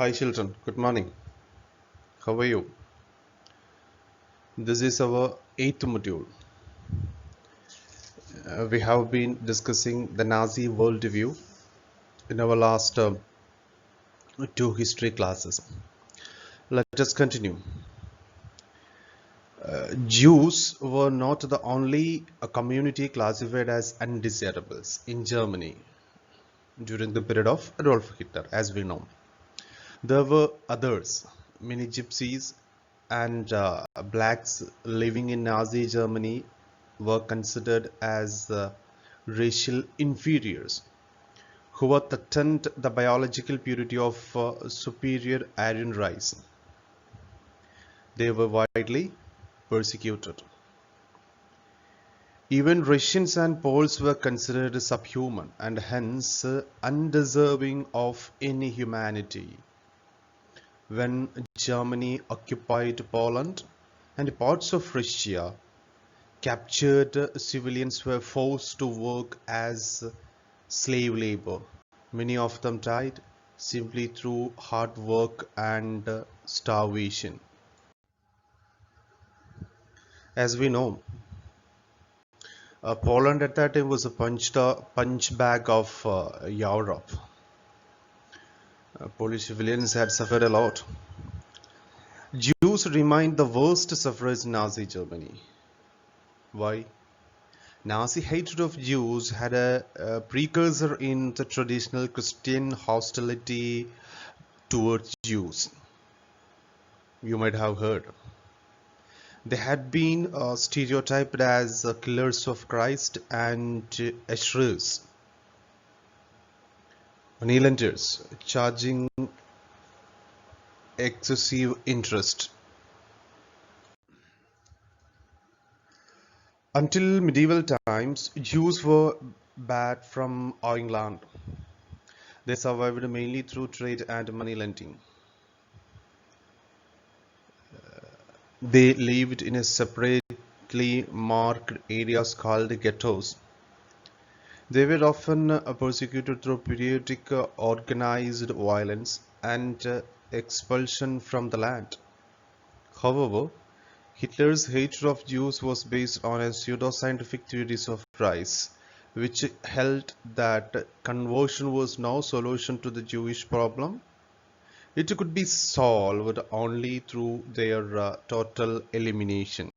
Hi children, good morning. How are you? This is our eighth module. We have been discussing the Nazi worldview in our last two history classes. Let us continue. Jews were not the only community classified as undesirables in Germany during the period of Adolf Hitler, as we know. There were others, many gypsies and blacks living in Nazi Germany were considered as racial inferiors who threatened the biological purity of superior Aryan race. They were widely persecuted. Even Russians and Poles were considered subhuman and hence undeserving of any humanity. When Germany occupied Poland and parts of Russia, captured civilians were forced to work as slave labor. Many of them died simply through hard work and starvation. As we know, Poland at that time was a punch bag of Europe. Polish civilians had suffered a lot. Jews remained the worst sufferers in Nazi Germany. Why? Nazi hatred of Jews had a precursor in the traditional Christian hostility towards Jews. You might have heard. They had been stereotyped as killers of Christ and Asherers, moneylenders, charging excessive interest. Until medieval times, Jews were banned from England. They survived mainly through trade and money lending. They lived in a separately marked areas called ghettos. They were often persecuted through periodic organized violence and expulsion from the land. However, Hitler's hatred of Jews was based on a pseudo-scientific theories of race, which held that conversion was no solution to the Jewish problem. It could be solved only through their total elimination.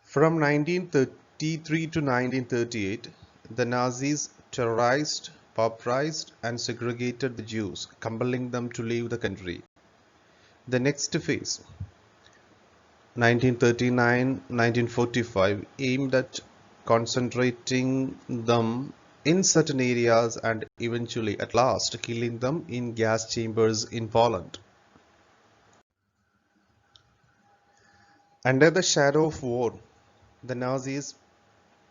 From 1933 to 1938, the Nazis terrorized, pauperized, and segregated the Jews, compelling them to leave the country. The next phase, 1939-1945, aimed at concentrating them in certain areas and eventually, at last, killing them in gas chambers in Poland. Under the shadow of war, the Nazis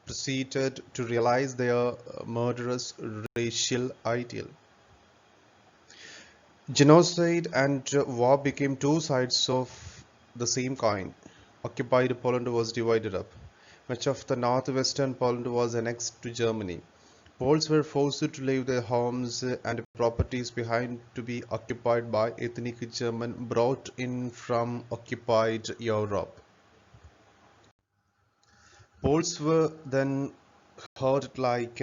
proceeded to realize their murderous racial ideal. Genocide and war became two sides of the same coin. Occupied Poland was divided up. Much of the northwestern Poland was annexed to Germany. Poles were forced to leave their homes and properties behind to be occupied by ethnic German brought in from occupied Europe. Poles were then herded like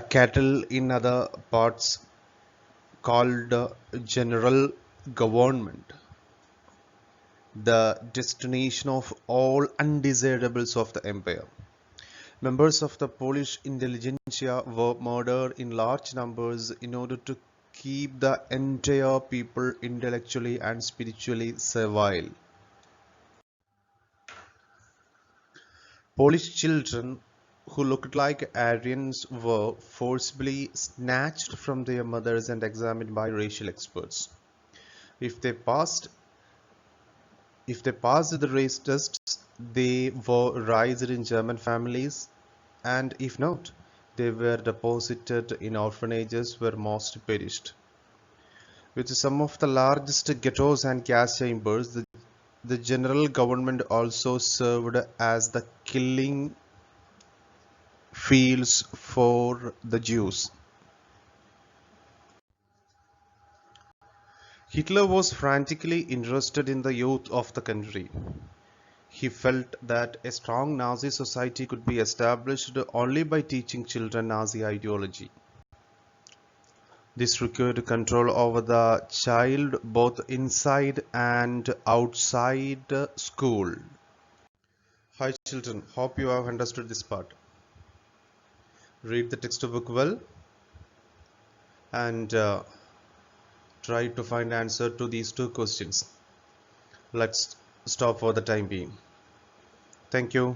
cattle in other parts called general government, the destination of all undesirables of the empire. Members of the Polish intelligentsia were murdered in large numbers in order to keep the entire people intellectually and spiritually servile. Polish children who looked like Aryans were forcibly snatched from their mothers and examined by racial experts. If they passed If they passed the race tests, they were raised in German families, and if not, they were deposited in orphanages where most perished. With some of the largest ghettos and gas chambers, the general government also served as the killing fields for the Jews. Hitler was frantically interested in the youth of the country. He felt that a strong Nazi society could be established only by teaching children Nazi ideology. This required control over the child both inside and outside school. Hi children, hope you have understood this part. Read the textbook well and try to find answer to these two questions. Let's stop for the time being. Thank you.